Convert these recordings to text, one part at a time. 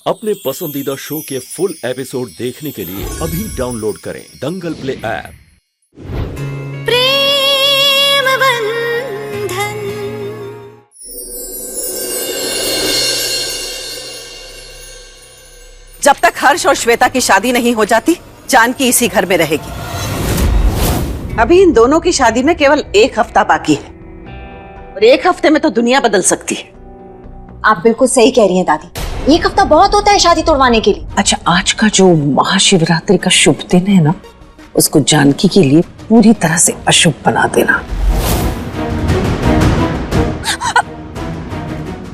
अपने पसंदीदा शो के फुल एपिसोड देखने के लिए अभी डाउनलोड करें दंगल प्ले ऐप। प्रेम बंधन। जब तक हर्ष और श्वेता की शादी नहीं हो जाती, जानकी इसी घर में रहेगी। अभी इन दोनों की शादी में केवल 1 हफ्ता बाकी है और 1 हफ्ते में तो दुनिया बदल सकती है। आप बिल्कुल सही कह रही हैं दादी, 1 हफ्ता बहुत होता है शादी तोड़वाने के लिए। अच्छा, आज का जो महाशिवरात्रि का शुभ दिन है ना, उसको जानकी के लिए पूरी तरह से अशुभ बना देना।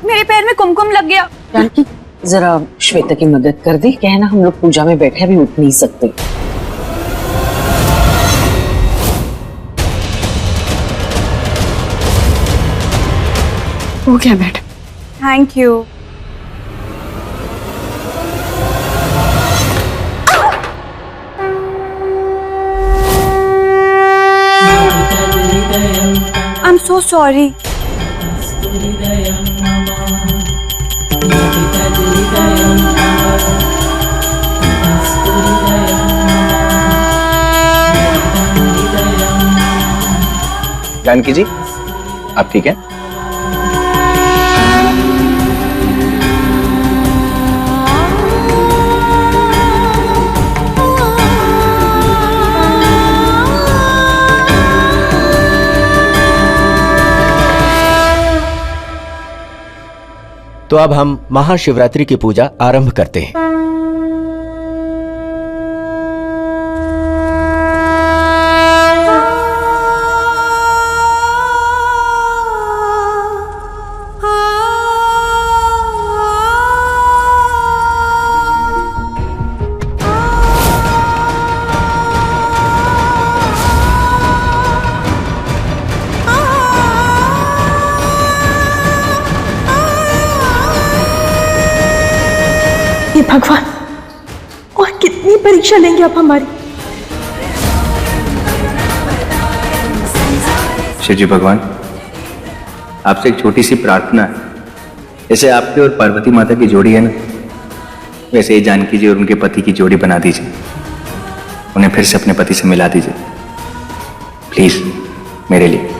मेरे पैर में कुमकुम लग गया। जानकी जरा श्वेता की मदद कर दे, क्या है ना, हम लोग पूजा में बैठे भी उठ नहीं सकते। हो गया madam, thank you. I'm so sorry. Janaki ji, आप ठीक हैं? तो अब हम महाशिवरात्रि की पूजा आरंभ करते हैं। भगवान, और कितनी परीक्षा लेंगे आप हमारी? शिव जी भगवान, आपसे एक छोटी सी प्रार्थना है। जैसे आपके और पार्वती माता की जोड़ी है ना, वैसे ही जानकी जी और उनके पति की जोड़ी बना दीजिए। उन्हें फिर से अपने पति से मिला दीजिए प्लीज, मेरे लिए।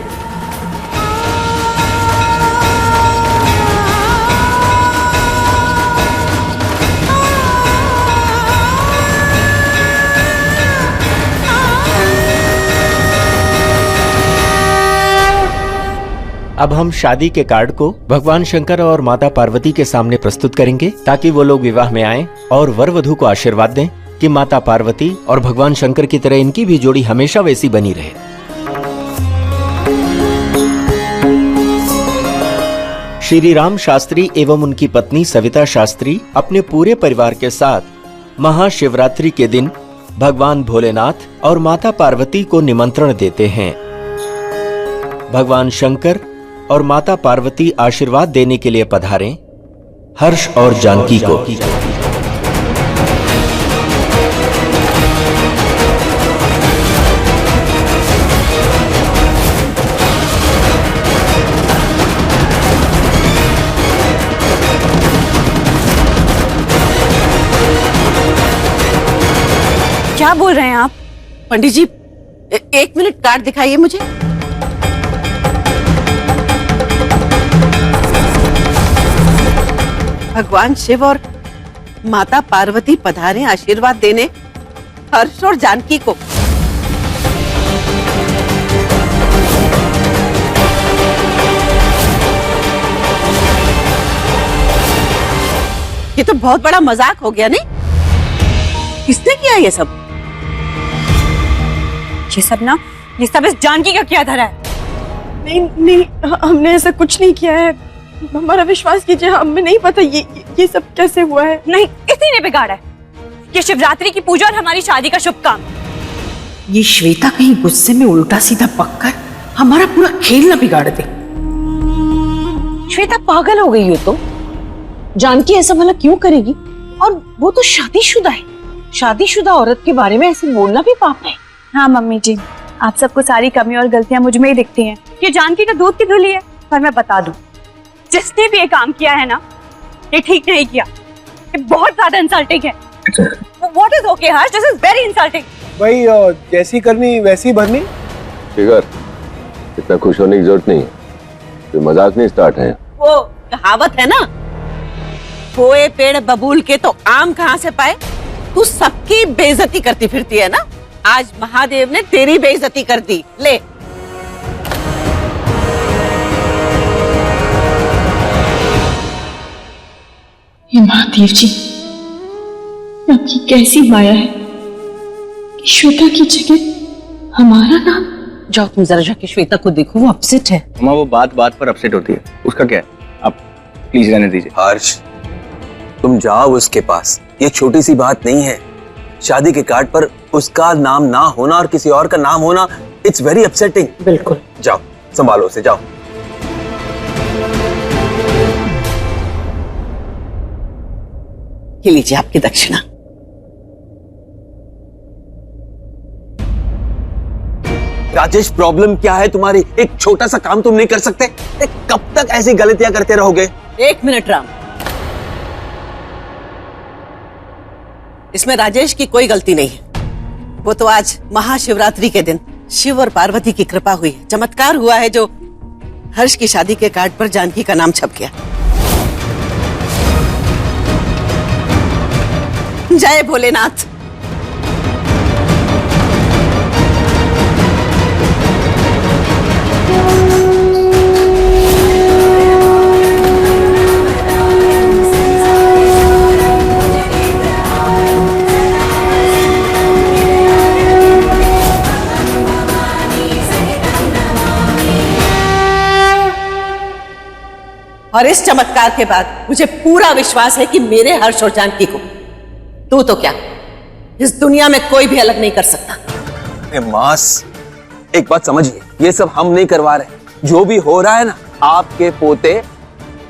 अब हम शादी के कार्ड को भगवान शंकर और माता पार्वती के सामने प्रस्तुत करेंगे, ताकि वो लोग विवाह में आएं और वर वधू को आशीर्वाद दें कि माता पार्वती और भगवान शंकर की तरह इनकी भी जोड़ी हमेशा वैसी बनी रहे। श्री राम शास्त्री एवं उनकी पत्नी सविता शास्त्री अपने पूरे परिवार के साथ महाशिवरात्रि के दिन भगवान भोलेनाथ और माता पार्वती को निमंत्रण देते हैं। भगवान शंकर और माता पार्वती आशीर्वाद देने के लिए पधारें हर्ष और जानकी को। क्या बोल रहे हैं आप? पंडित जी, 1 मिनट कार्ड दिखाइए मुझे। भगवान शिव और माता पार्वती पधारे आशीर्वाद देने हर्ष और जानकी को। ये तो बहुत बड़ा मजाक हो गया, नहीं? किसने किया ये सब? ये सब इस जानकी का क्या धरा है? नहीं, हमने ऐसा कुछ नहीं किया है। हमारा विश्वास कीजिए, हमें नहीं पता ये सब कैसे हुआ है। नहीं, इसी ने बिगाड़ा है ये शिवरात्रि की पूजा और हमारी शादी का शुभ काम। ये श्वेता कहीं गुस्से में उल्टा सीधा पककर हमारा पूरा खेल न बिगाड़ दे। श्वेता पागल हो गई हो तो जानकी ऐसा भला क्यों करेगी? और वो तो शादीशुदा है। शादीशुदा औरत के बारे में ऐसे बोलना भी पाप है। हाँ मम्मी जी, आप सबको सारी कमी और गलतियां मुझ में ही दिखती हैं। ये जानकी तो दूध की धुली है, पर मैं बता दूं, जिसने भी ये काम किया है ना, ये ठीक नहीं किया। ये बहुत ज्यादा इंसल्टिंग है। What is okay, Harsh? This is very insulting. भाई जैसी करनी वैसी भरनी। फिगर इतना खुश होने की जरूरत नहीं है, कोई मजाक नहीं स्टार्ट है। वो कहावत है ना, खोए पेड़ बबूल के तो आम कहाँ से पाए। तू सबकी बेइज्जती करती फिरती है ना, आज महादेव ने तेरी बेइज्जती कर दी। ले हे महादेव जी, आपकी कैसी माया है कि श्वेता की जगह हमारा नाम। जाओ तुम जरा जाके श्वेता को देखो, वो अपसेट है। अम्मा वो बात पर अपसेट होती है, उसका क्या है, आप प्लीज रहने दीजिए। हर्ष तुम जाओ उसके पास, ये छोटी सी बात नहीं है। शादी के कार्ड पर उसका नाम ना होना और किसी और का नाम होना, इट्स वेरी अपसेटिंग। बिल्कुल। जाओ संभालो उसे, जाओ। ये लीजिए आपकी दक्षिणा। राजेश प्रॉब्लम क्या है तुम्हारी? एक छोटा सा काम तुम नहीं कर सकते? कब तक ऐसी गलतियां करते रहोगे? एक मिनट राम, इसमें राजेश की कोई गलती नहीं है। वो तो आज महाशिवरात्रि के दिन शिव और पार्वती की कृपा हुई है, चमत्कार हुआ है जो हर्ष की शादी के कार्ड पर जानकी का नाम छप गया। जय भोलेनाथ। और इस चमत्कार के बाद मुझे पूरा विश्वास है कि मेरे हर्ष और जानकी को तू तो क्या, इस दुनिया में कोई भी अलग नहीं कर सकता। मास, एक बात समझिए, ये सब हम नहीं करवा रहे। जो भी हो रहा है ना, आपके पोते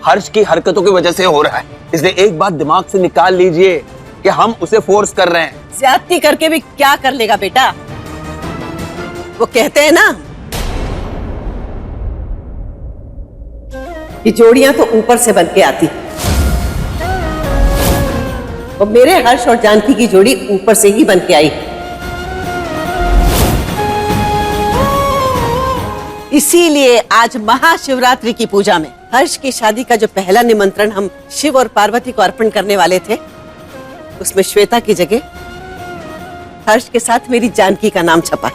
हर्ष की हरकतों की वजह से हो रहा है। इसलिए एक बात दिमाग से निकाल लीजिए कि हम उसे फोर्स कर रहे हैं। ज्यादती करके भी क्या कर लेगा बेटा। वो कहते हैं ना कि जोड़ियां तो ऊपर से बन के आती, और मेरे हर्ष और जानकी की जोड़ी ऊपर से ही बन के आई। इसीलिए आज महाशिवरात्रि की पूजा में हर्ष की शादी का जो पहला निमंत्रण हम शिव और पार्वती को अर्पण करने वाले थे, उसमें श्वेता की जगह हर्ष के साथ मेरी जानकी का नाम छपा।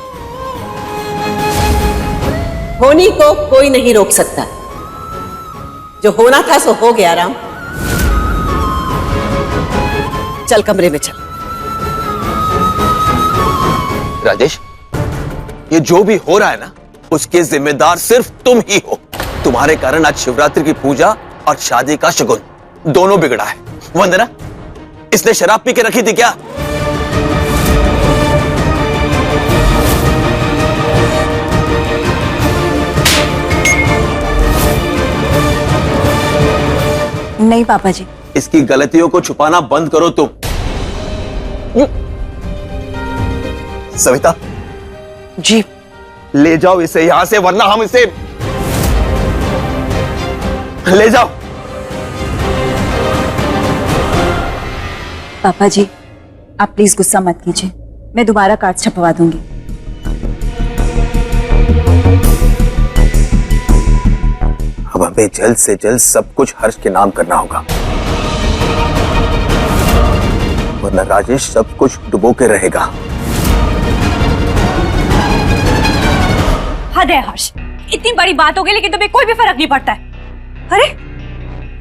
होनी को कोई नहीं रोक सकता, जो होना था सो हो गया। राम चल कमरे में चल। राजेश, ये जो भी हो रहा है ना, उसके जिम्मेदार सिर्फ तुम ही हो। तुम्हारे कारण आज शिवरात्रि की पूजा और शादी का शगुन दोनों बिगड़ा है। वंदना, इसने शराब पी के रखी थी क्या? नहीं पापा जी। इसकी गलतियों को छुपाना बंद करो तुम। सविता जी, ले जाओ इसे यहां से, वरना हम इसे ले जाओ। पापा जी आप प्लीज गुस्सा मत कीजिए, मैं दोबारा कार्ड छपवा दूंगी। अब हमें जल्द से जल्द सब कुछ हर्ष के नाम करना होगा, वरना राजेश सब कुछ डुबो के रहेगा। हद है हर्ष, इतनी बड़ी बात हो गई लेकिन तुम्हें कोई भी फर्क नहीं पड़ता है। अरे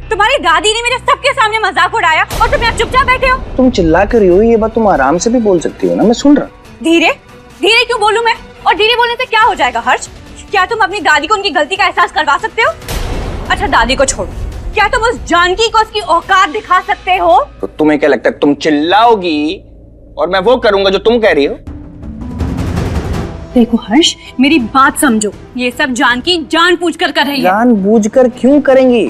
तुम्हारी दादी ने मेरे सबके सामने मजाक उड़ाया और तुम यहाँ चुपचाप बैठे हो। तुम चिल्ला कर रही हो, ये बात तुम आराम से भी बोल सकती हो ना, मैं सुन रहा। धीरे धीरे क्यों बोलूं मैं? और धीरे बोलने से क्या हो जाएगा हर्ष? क्या तुम अपनी दादी को उनकी गलती का एहसास करवा सकते हो? अच्छा दादी को छोड़ो, क्या तुम उस जानकी को उसकी औकात दिखा सकते हो? तो तुम्हें क्या लगता है तुम चिल्लाओगी और मैं वो करूंगा जो तुम कह रही हो? देखो हर्ष, मेरी बात समझो, ये सब जानकी जानबूझकर कर रही है। जानबूझकर क्यों करेंगी?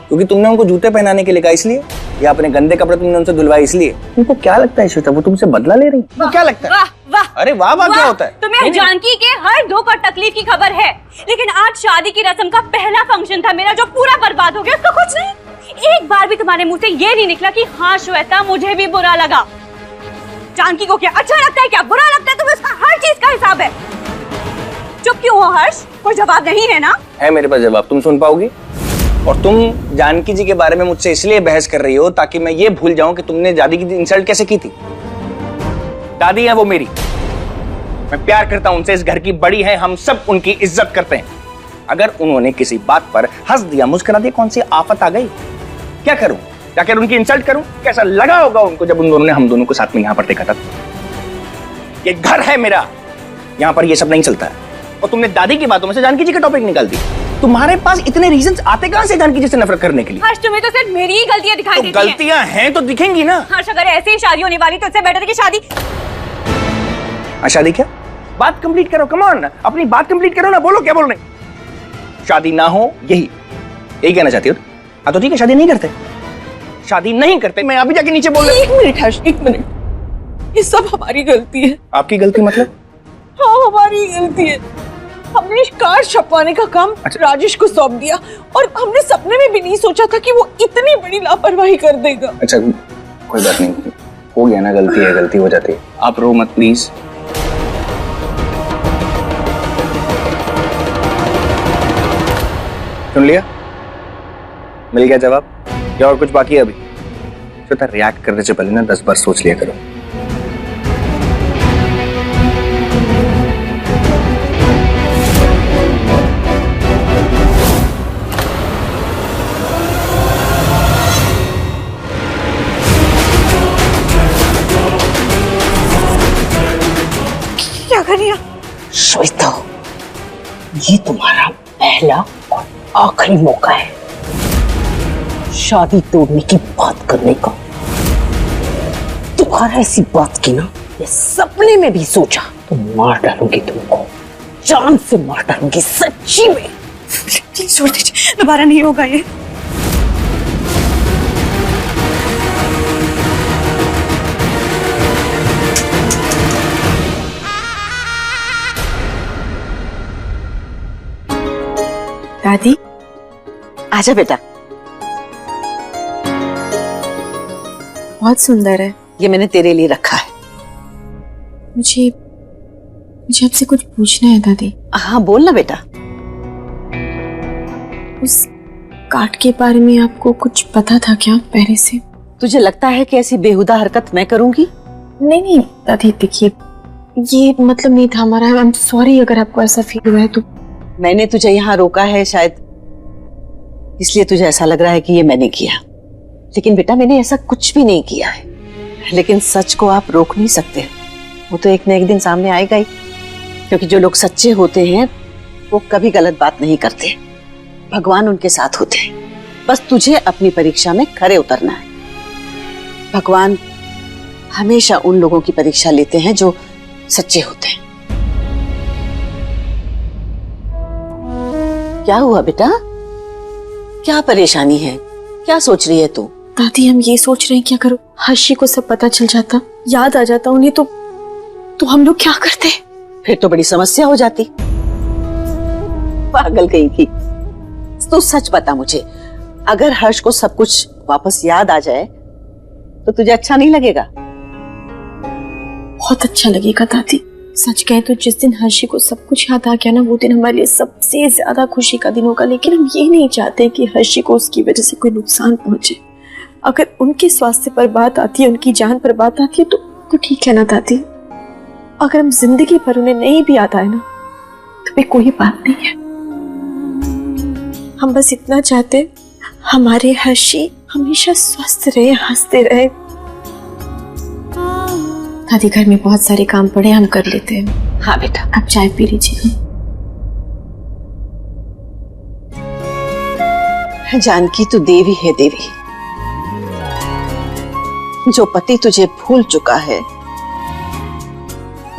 क्योंकि तुमने उनको जूते पहनाने के लिए कहा इसलिए, या अपने गंदे कपड़े तुमने उनसे धुलवाए इसलिए? तुमको क्या लगता है श्वेता, वो तुमसे बदला ले रही? वो क्या लगता है? वाह वाह, अरे वाह वाह क्या होता है? तुम्हें जानकी के हर दुख और तकलीफ की खबर है, लेकिन आज शादी की रस्म का पहला फंक्शन था मेरा जो पूरा बर्बाद हो गया। उसका कुछ नहीं, एक बार भी तुम्हारे मुंह से ये नहीं निकला कि हाँ श्वेता मुझे भी बुरा लगा। जानकी को क्या अच्छा लगता है, क्या बुरा लगता है, तुम्हें उसका हर चीज का हिसाब है। चुप क्यों हो हर्ष? कोई जवाब नहीं है ना? है मेरे पास जवाब, तुम सुन पाओगी? और तुम जानकी जी के बारे में मुझसे इसलिए बहस कर रही हो ताकि मैं ये भूल जाऊं कि तुमने दादी की इंसल्ट कैसे की थी। दादी है वो मेरी, मैं प्यार करता हूं उनसे, इस घर की बड़ी है, हम सब उनकी इज्जत करते हैं। अगर उन्होंने किसी बात पर हंस दिया, मुस्कुरा दिया, कौन सी आफत आ गई? क्या करूं? जाकर उनकी इंसल्ट करूं? कैसा लगा होगा उनको जब उन दोनों ने हम दोनों को साथ में यहां पर देखा था। ये घर है मेरा, यहां पर ये सब नहीं चलता है। और तुमने दादी की बातों में से जानकी जी का टॉपिक निकाल दी। तुम्हारे पास इतने रीजंस आते कहां से जानकी जी से नफरत करने के लिए? हर्ष तुम्हें तो सिर्फ मेरी ही गलतियां दिखाई देती हैं। गलतियां हैं तो दिखेंगी ना। हर्ष अगर ऐसे ही शादी होने वाली तो इससे बेटर है कि शादी। शादी क्या? बात कंप्लीट करो, कम ऑन, अपनी बात कंप्लीट करो ना, बोलो क्या बोल रहे। शादी ना हो, यही कहना चाहती हो? हाँ तो ठीक है, शादी नहीं करते, शादी नहीं करते। मैं अभी जाके नीचे बोल रहा हूं। 1 मिनट हर्ष, 1 मिनट, ये सब हमारी गलती है। आपकी गलती मतलब? हाँ हमारी गलती है। हमने कार्ड छपवाने का काम राजेश को सौंप दिया और हमने सपने में भी नहीं सोचा था कि वो इतनी बड़ी लापरवाही कर देगा। अच्छा कोई बात नहीं, हो गया ना, गलती है, गलती हो जाती है। आप रो मत प्लीज। सुन लिया? मिल गया जवाब? क्या और कुछ बाकी है अभी? तो रिएक्ट करने से पहले ना 10 बार सोच लिया करो। क्या कर रही है? श्वेता, ये तुम्हारा पहला और आखिरी मौका है शादी तोड़ने की बात करने का। दोबारा ऐसी बात की ना, ये सपने में भी सोचा तो मार डालूंगी तुमको, जान से मार डालूंगी, सच्ची में। प्लीज छोड़ दीजिए, दोबारा नहीं होगा ये। दादी आजा बेटा। बहुत सुंदर है। ये मैंने तेरे लिए रखा है। मुझे आपसे कुछ पूछना है दादी। हाँ बोल ना बेटा। उस कार्ड के बारे में आपको कुछ पता था क्या पहले से? तुझे लगता है कि ऐसी बेहुदा हरकत मैं करूंगी? नहीं दादी, देखिए ये मतलब नहीं था हमारा। आई एम सॉरी अगर आपको ऐसा फील हुआ है तो। मैंने तुझे यहाँ रोका है शायद इसलिए तुझे ऐसा लग रहा है कि ये मैंने किया, लेकिन बेटा मैंने ऐसा कुछ भी नहीं किया है। लेकिन सच को आप रोक नहीं सकते, वो तो एक न एक दिन सामने आएगा ही, क्योंकि जो लोग सच्चे होते हैं वो कभी गलत बात नहीं करते। भगवान उनके साथ होते हैं, बस तुझे अपनी परीक्षा में खरे उतरना है। भगवान हमेशा उन लोगों की परीक्षा लेते हैं जो सच्चे होते हैं। क्या हुआ बेटा? क्या परेशानी है? क्या सोच रही है तू? दादी हम ये सोच रहे हैं कि अगर हर्षी को सब पता चल जाता, याद आ जाता उन्हें, तो हम लोग क्या करते? फिर तो बड़ी समस्या हो जाती। पागल कहीं की। तो सच बता मुझे, अगर हर्ष को सब कुछ वापस याद आ जाए तो तुझे अच्छा नहीं लगेगा? बहुत अच्छा लगेगा दादी। सच कहें तो जिस दिन हर्षी को सब कुछ याद आ गया ना, वो दिन हमारे लिए सबसे ज्यादा खुशी का दिन होगा। लेकिन हम ये नहीं चाहते कि हर्षी को उसकी वजह से कोई नुकसान पहुंचे। अगर उनके स्वास्थ्य पर बात आती है, उनकी जान पर बात आती है तो ठीक है ना दादी। अगर हम जिंदगी भर उन्हें नहीं भी याद आए ना तो भी कोई बात नहीं है। हम बस इतना चाहते हमारे हर्षी हमेशा स्वस्थ रहे, हंसते रहे। दादी घर में बहुत सारे काम पड़े, हम कर लेते हैं। हाँ बेटा। आप चाय पी लीजिए। जानकी तू देवी है देवी। जो पति तुझे भूल चुका है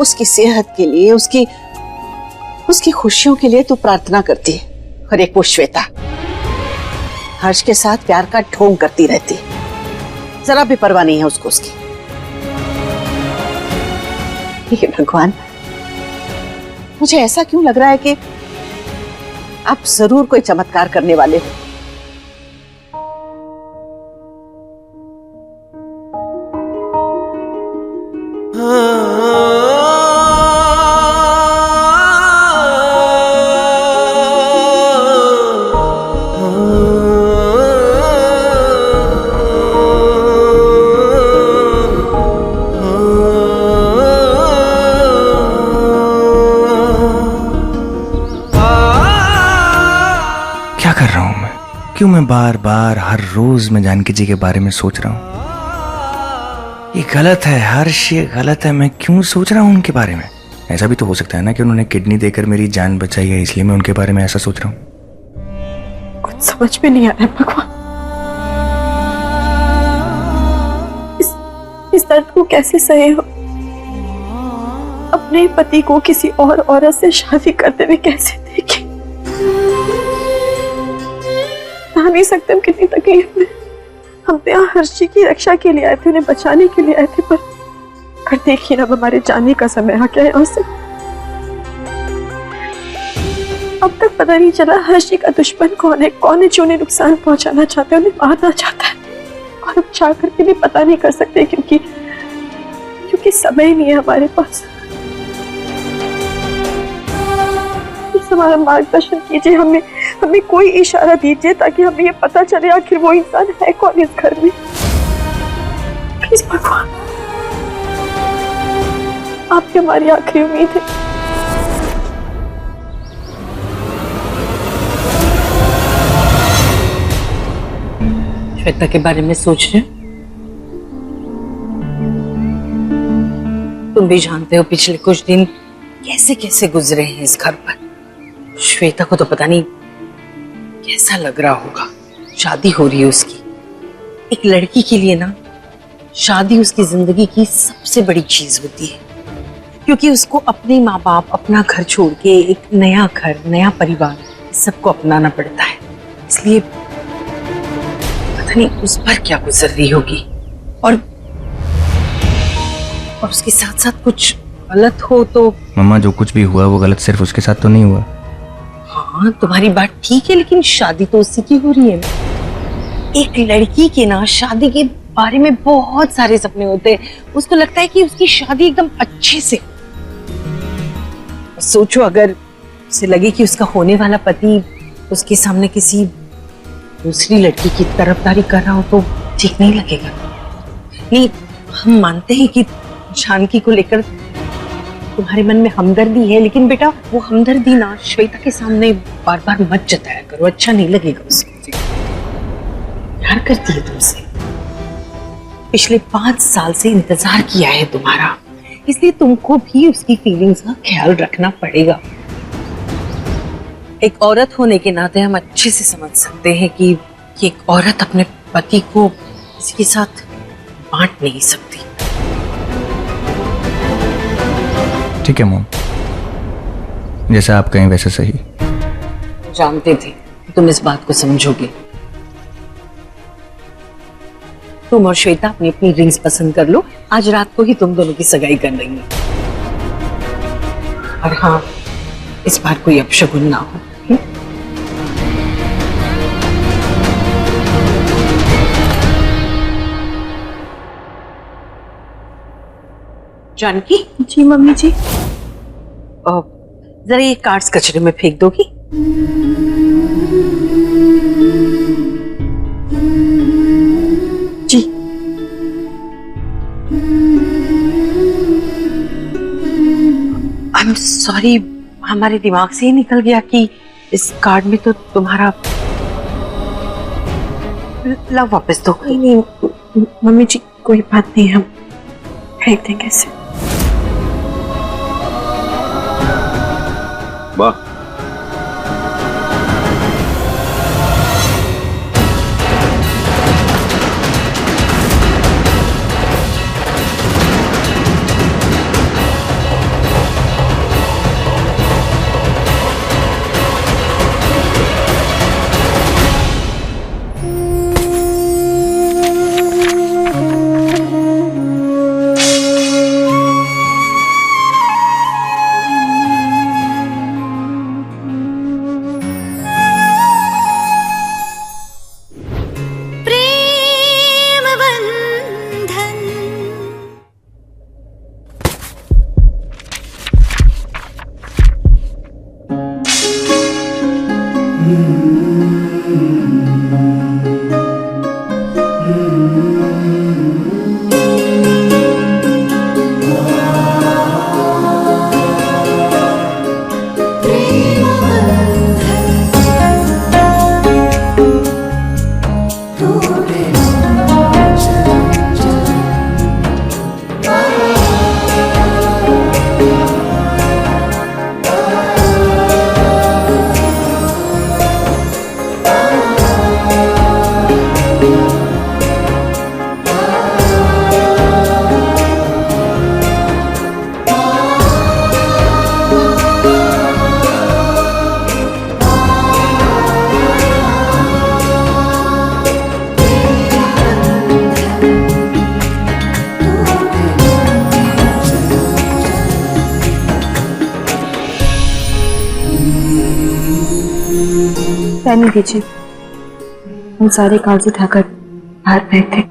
उसकी सेहत के लिए, उसकी खुशियों के लिए तू प्रार्थना करती है। और एक वो श्वेता हर्ष के साथ प्यार का ढोंग करती रहती, जरा भी परवाह नहीं है उसको उसकी। हे भगवान, मुझे ऐसा क्यों लग रहा है कि आप जरूर कोई चमत्कार करने वाले हो। मैं बार बार हर रोज मैं जानकी जी के बारे में सोच रहा हूँ? ये गलत है हर्ष, ये गलत है। मैं क्यों सोच रहा हूँ उनके बारे में? ऐसा भी तो हो सकता है ना कि उन्होंने किडनी देकर मेरी जान बचाई है, इसलिए मैं उनके बारे में ऐसा सोच रहा हूँ। कुछ समझ में नहीं आ रहा है भगवान, इस दर्द को कैसे सहे हो? अपने पति को किसी और औरत से शादी करते हुए कैसे देखे? बता नहीं सकते हम कितनी तकलीफ में। हम तो यहाँ हर्षी की रक्षा के लिए आए थे, उन्हें बचाने के लिए आए थे, पर देखिए ना हमारे जाने का समय आ गया यहाँ से। अब तक पता नहीं चला हर्षी का दुश्मन कौन है जो उन्हें नुकसान पहुंचाना चाहता है, उन्हें मारना चाहता है। और अब चाह करके भी पता नहीं कर सकते क्योंकि समय नहीं है हमारे पास। हमारा मार्गदर्शन कीजिए, हमें कोई इशारा दीजिए ताकि हमें ये पता चले आखिर वो इंसान है कौन इस घर में। प्लीज भगवान, आपकी हमारी आखिरी उम्मीद है। श्वेता के बारे में सोच रहे हो? तुम भी जानते हो पिछले कुछ दिन कैसे कैसे गुजरे हैं इस घर पर। श्वेता को तो पता नहीं कैसा लग रहा होगा। शादी हो रही है उसकी। एक लड़की के लिए ना शादी उसकी जिंदगी की सबसे बड़ी चीज होती है, क्योंकि उसको अपने माँ बाप, अपना घर छोड़ के एक नया घर, नया परिवार सबको अपनाना पड़ता है। इसलिए पता नहीं उस पर क्या गुजर रही होगी। और उसके साथ साथ कुछ गलत हो तो? मम्मा, जो कुछ भी हुआ वो गलत सिर्फ उसके साथ तो नहीं हुआ। हाँ, तुम्हारी बात ठीक है, लेकिन शादी तो उसी की हो रही है ना। एक लड़की के ना शादी के बारे में बहुत सारे सपने होते हैं। उसको लगता है कि उसकी शादी एकदम अच्छे से हो। सोचो अगर उसे लगे कि उसका होने वाला पति उसके सामने किसी दूसरी लड़की की तरफदारी कर रहा हो तो ठीक नहीं लगेगा। नहीं, हम मानते हैं कि जानकी को लेकर तुम्हारे मन में हमदर्दी है, लेकिन बेटा वो हमदर्दी ना श्वेता के सामने बार बार मत जताया करो, अच्छा नहीं लगेगा उसको। प्यार करती है तुमसे, पिछले 5 साल से इंतजार किया है तुम्हारा, इसलिए तुमको भी उसकी फीलिंग्स का ख्याल रखना पड़ेगा। एक औरत होने के नाते हम अच्छे से समझ सकते हैं कि एक औरत अपने पति को किसी के साथ बांट नहीं सकती। ठीक है मॉम, जैसा आप कहें वैसे सही। जानते थे कि तुम इस बात को समझोगे। तुम और श्वेता अपनी अपनी रिंग्स पसंद कर लो। आज रात को ही तुम दोनों की सगाई कर रही हो। और हाँ, इस बार कोई अपशगुन ना हो। जानकी? जी मम्मी जी। जरा ये कार्ड्स कचरे में फेंक दोगी? जी। आई एम सॉरी, हमारे दिमाग से ही निकल गया कि इस कार्ड में तो तुम्हारा। लाओ वापस दो। नहीं मम्मी जी, कोई बात नहीं, हम फेंक देंगे इसे। वाह, पैनी दीजिए, हम सारे कागज उठाकर बाहर फेंक थे।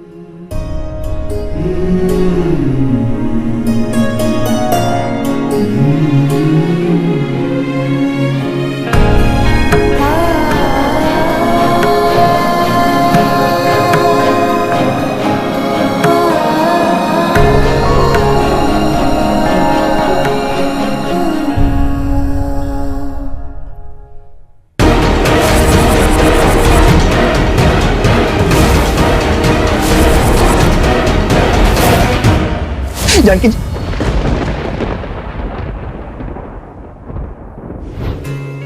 जानकी जी,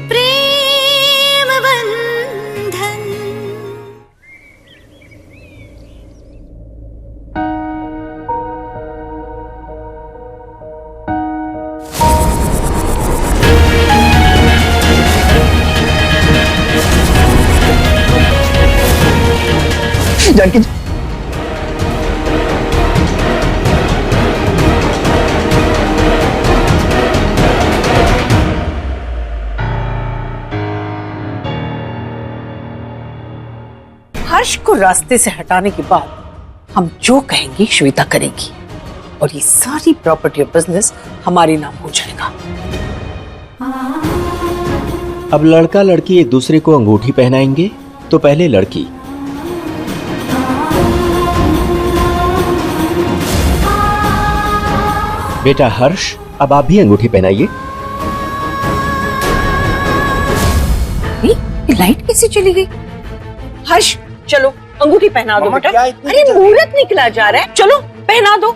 प्रेम बंधन। जानकी जी, हर्ष को रास्ते से हटाने के बाद हम जो कहेंगे श्वेता करेगी और ये सारी प्रॉपर्टी और बिजनेस हमारे नाम हो जाएगा। अब लड़का लड़की एक दूसरे को अंगूठी पहनाएंगे, तो पहले लड़की। बेटा हर्ष, अब आप भी अंगूठी पहनाइए। ये लाइट कैसे चली गई? हर्ष चलो अंगूठी पहना दो बेटा। क्या इतनी अरे मुहूर्त निकला जा रहा है, चलो पहना दो।